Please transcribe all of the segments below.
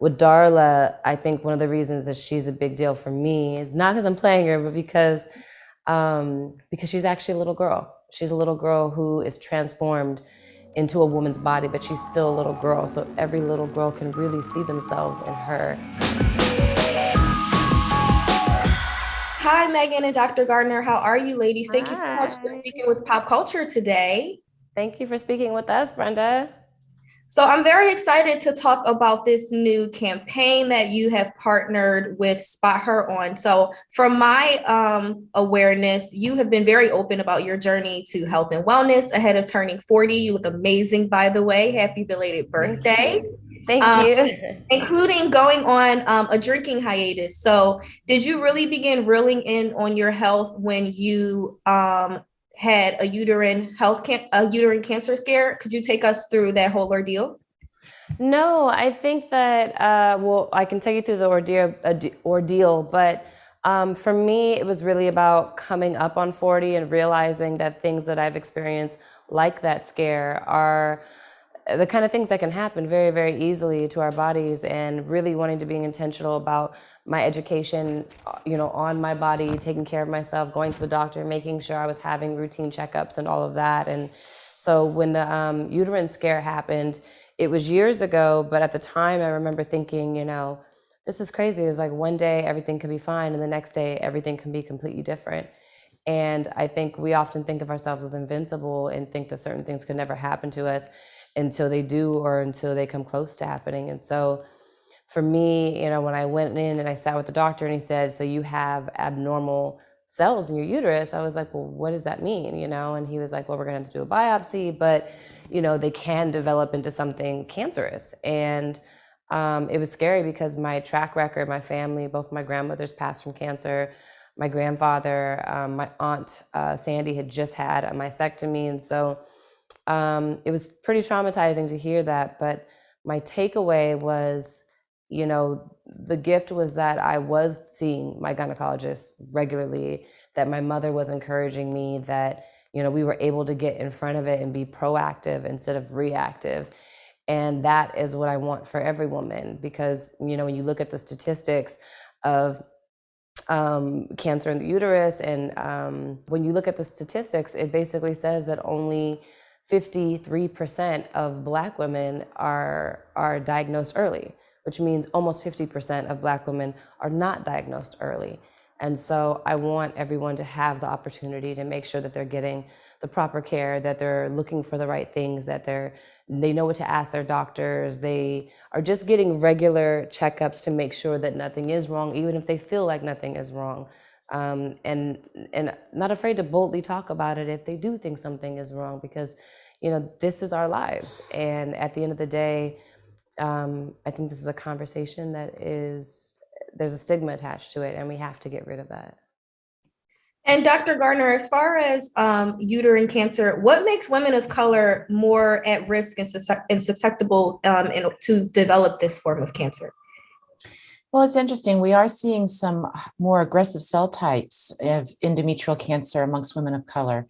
with Darla, I think one of the reasons that she's a big deal for me is not because I'm playing her, but because she's actually a little girl. She's a little girl who is transformed into a woman's body, but she's still a little girl. So every little girl can really see themselves in her. Hi, Megan and Dr. Gardner. How are you, ladies? Thank you so much for Hi. speaking with Pop Culture today. Thank you for speaking with us, Brenda. So, I'm very excited to talk about this new campaign that you have partnered with Spot Her on. So, from my awareness, you have been very open about your journey to health and wellness ahead of turning 40. You look amazing, by the way. Happy belated Thank birthday. you. Thank Um, you. Including going on a drinking hiatus. So, did you really begin reeling in on your health when you had a uterine cancer scare? Could you take us through that whole ordeal? No, I think that, well, I can take you through the ordeal, but for me, it was really about coming up on 40 and realizing that things that I've experienced, like that scare, are the kind of things that can happen very, very easily to our bodies, and really wanting to be intentional about my education, on my body, taking care of myself, going to the doctor, making sure I was having routine checkups and all of that. And so when the uterine scare happened, it was years ago, but at the time I remember thinking, this is crazy. It's like one day everything can be fine, and the next day everything can be completely different. And I think we often think of ourselves as invincible and think that certain things could never happen to us until they do, or until they come close to happening. And so for me, when I went in and I sat with the doctor and he said, so you have abnormal cells in your uterus, I was like, well, what does that mean? And he was like, well, we're going to have to do a biopsy, but they can develop into something cancerous. And it was scary because my track record, my family, both my grandmothers passed from cancer. My grandfather, my aunt, Sandy, had just had a mastectomy. And so it was pretty traumatizing to hear that. But my takeaway was, the gift was that I was seeing my gynecologist regularly, that my mother was encouraging me, that, we were able to get in front of it and be proactive instead of reactive. And that is what I want for every woman, because, when you look at the statistics of cancer in the uterus, and when you look at the statistics, it basically says that only 53% of Black women are diagnosed early, which means almost 50% of Black women are not diagnosed early. And so I want everyone to have the opportunity to make sure that they're getting the proper care, that they're looking for the right things, that they know what to ask their doctors. They are just getting regular checkups to make sure that nothing is wrong, even if they feel like nothing is wrong. And not afraid to boldly talk about it if they do think something is wrong, because this is our lives. And at the end of the day, I think this is a conversation there's a stigma attached to it, and we have to get rid of that. And Dr. Gardner, as far as uterine cancer, what makes women of color more at risk and susceptible to develop this form of cancer? Well, it's interesting. We are seeing some more aggressive cell types of endometrial cancer amongst women of color.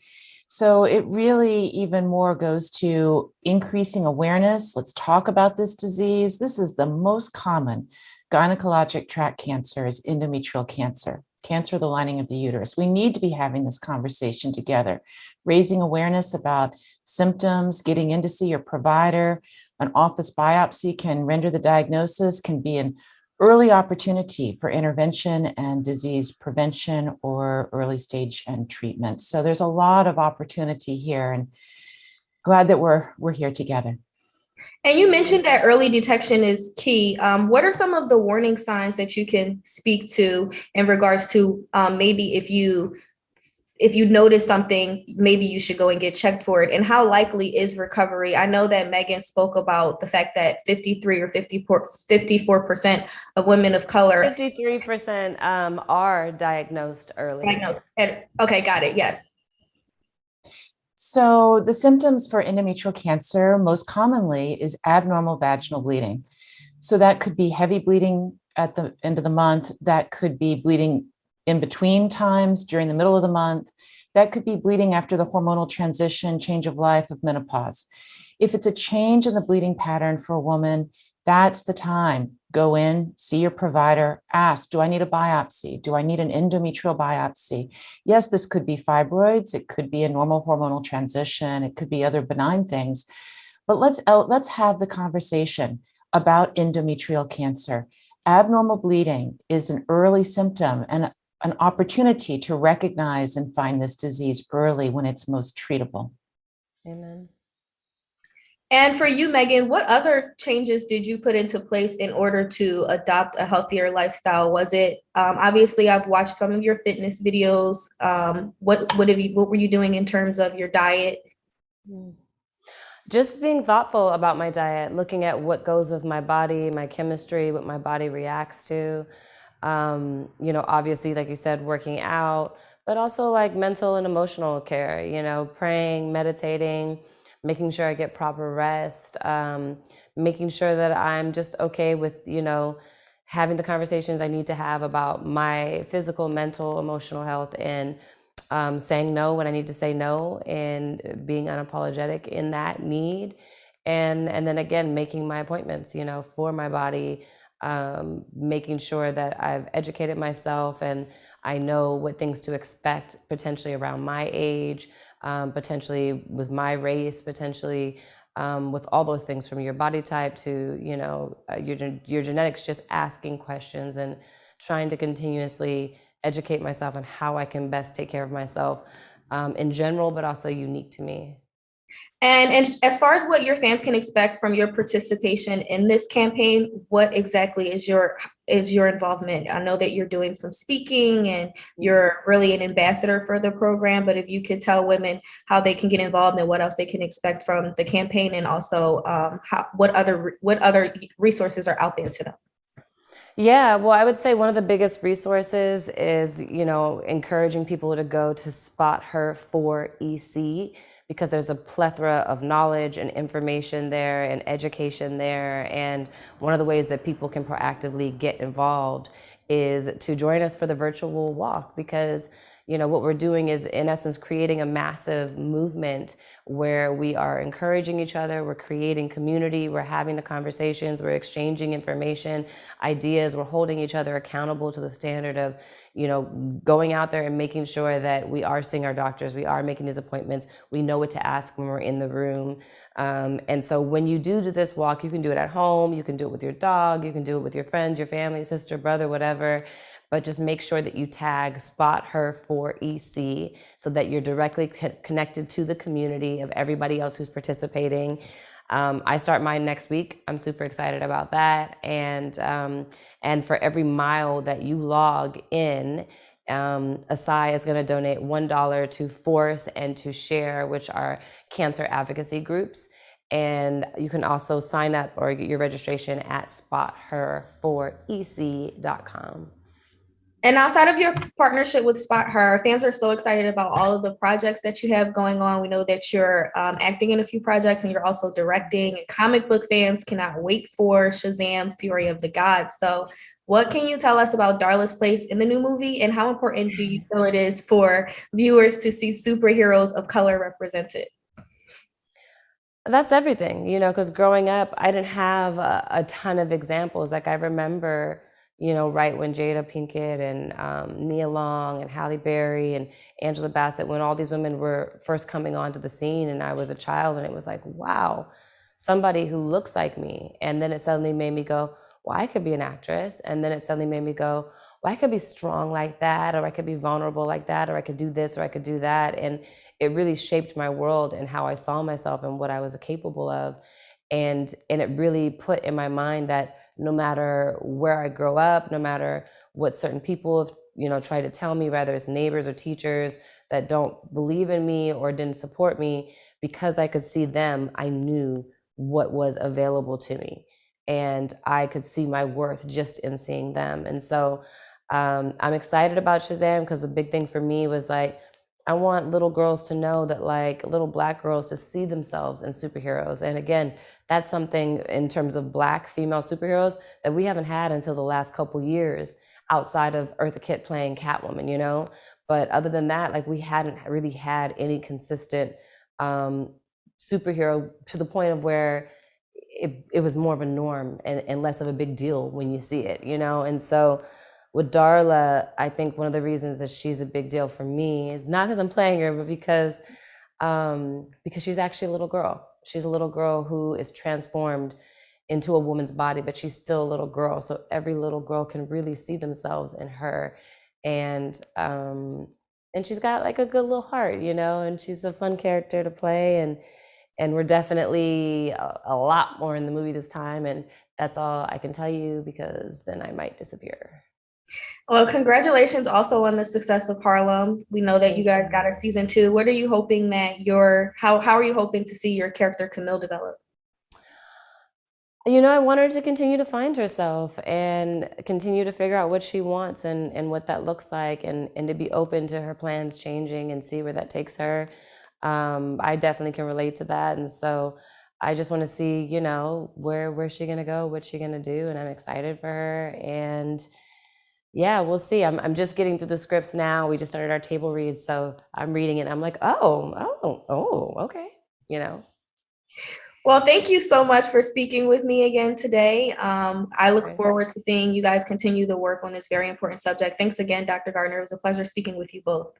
So it really even more goes to increasing awareness. Let's talk about this disease. This is the most common gynecologic tract cancer, is endometrial cancer, cancer of the lining of the uterus. We need to be having this conversation together, raising awareness about symptoms, getting in to see your provider. An office biopsy can render the diagnosis, can be an early opportunity for intervention and disease prevention or early stage and treatment. So there's a lot of opportunity here, and glad that we're here together. And you mentioned that early detection is key. What are some of the warning signs that you can speak to in regards to maybe if you notice something, maybe you should go and get checked for it? And how likely is recovery? I know that Megan spoke about the fact that 53 or 54% of women of color 53% are diagnosed early. diagnosed. Okay, got it. Yes. So the symptoms for endometrial cancer most commonly is abnormal vaginal bleeding. So that could be heavy bleeding at the end of the month. That could be bleeding in between times during the middle of the month. That could be bleeding after the hormonal transition, change of life of menopause. If it's a change in the bleeding pattern for a woman, that's the time Go in, see your provider, ask, do I need a biopsy? Do I need an endometrial biopsy? Yes, this could be fibroids. It could be a normal hormonal transition. It could be other benign things. But let's have the conversation about endometrial cancer. Abnormal bleeding is an early symptom and an opportunity to recognize and find this disease early when it's most treatable. Amen. And for you, Meagan, what other changes did you put into place in order to adopt a healthier lifestyle? Was it obviously I've watched some of your fitness videos. What were you doing in terms of your diet? Just being thoughtful about my diet, looking at what goes with my body, my chemistry, what my body reacts to. Obviously, like you said, working out, but also like mental and emotional care, praying, meditating, making sure I get proper rest, making sure that I'm just okay with, having the conversations I need to have about my physical, mental, emotional health, and saying no when I need to say no, and being unapologetic in that need. And then again, making my appointments, for my body, making sure that I've educated myself and I know what things to expect potentially around my age, potentially with my race, potentially with all those things from your body type to, your genetics, just asking questions and trying to continuously educate myself on how I can best take care of myself in general, but also unique to me. And as far as what your fans can expect from your participation in this campaign, what exactly is your involvement? I know that you're doing some speaking and you're really an ambassador for the program, but if you could tell women how they can get involved and what else they can expect from the campaign, and also what other resources are out there to them. Yeah, well, I would say one of the biggest resources is, encouraging people to go to Spot Her for EC, because there's a plethora of knowledge and information there and education there. And one of the ways that people can proactively get involved is to join us for the virtual walk, because what we're doing is, in essence, creating a massive movement where we are encouraging each other, we're creating community, we're having the conversations, we're exchanging information, ideas, we're holding each other accountable to the standard of, going out there and making sure that we are seeing our doctors, we are making these appointments, we know what to ask when we're in the room. And so when you do this walk, you can do it at home, you can do it with your dog, you can do it with your friends, your family, sister, brother, whatever. But just make sure that you tag Spot Her for EC so that you're directly connected to the community of everybody else who's participating. I start mine next week. I'm super excited about that. And for every mile that you log in, Asai is going to donate $1 to Force and to Share, which are cancer advocacy groups. And you can also sign up or get your registration at spother4ec.com. And outside of your partnership with Spot Her, fans are so excited about all of the projects that you have going on. We know that you're acting in a few projects and you're also directing. And comic book fans cannot wait for Shazam, Fury of the Gods. So what can you tell us about Darla's place in the new movie, and how important do you feel it is for viewers to see superheroes of color represented? That's everything, because growing up, I didn't have a ton of examples. Like I remember, right when Jada Pinkett and Nia Long and Halle Berry and Angela Bassett, when all these women were first coming onto the scene and I was a child, and it was like, wow, somebody who looks like me. And then it suddenly made me go, well, I could be an actress. And then it suddenly made me go, well, I could be strong like that, or I could be vulnerable like that, or I could do this, or I could do that. And it really shaped my world and how I saw myself and what I was capable of. And it really put in my mind that no matter where I grow up, no matter what certain people have, tried to tell me, whether it's neighbors or teachers that don't believe in me or didn't support me, because I could see them, I knew what was available to me. And I could see my worth just in seeing them. And so I'm excited about Shazam, because a big thing for me was like, I want little girls to know that, like, little Black girls to see themselves in superheroes. And again, that's something in terms of Black female superheroes that we haven't had until the last couple years, outside of Eartha Kitt playing Catwoman, But other than that, like, we hadn't really had any consistent superhero, to the point of where it was more of a norm and less of a big deal when you see it, you know? And so with Darla, I think one of the reasons that she's a big deal for me is not because I'm playing her, but because she's actually a little girl. She's a little girl who is transformed into a woman's body, but she's still a little girl. So every little girl can really see themselves in her. And she's got like a good little heart, you know, and she's a fun character to play. And we're definitely a lot more in the movie this time. And that's all I can tell you, because then I might disappear. Well, congratulations also on the success of Harlem. We know that Thank you guys you. got a season 2. What are you hoping that how are you hoping to see your character Camille develop? You know, I want her to continue to find herself and continue to figure out what she wants and what that looks like, and to be open to her plans changing and see where that takes her. I definitely can relate to that. And so I just want to see, you know, where's she gonna go, what's she gonna do, and I'm excited for her. And yeah, we'll see. I'm just getting through the scripts now. We just started our table read, so I'm reading it. I'm like, okay, you know. Well, thank you so much for speaking with me again today. I look forward to seeing you guys continue the work on this very important subject. Thanks again, Dr. Gardner. It was a pleasure speaking with you both.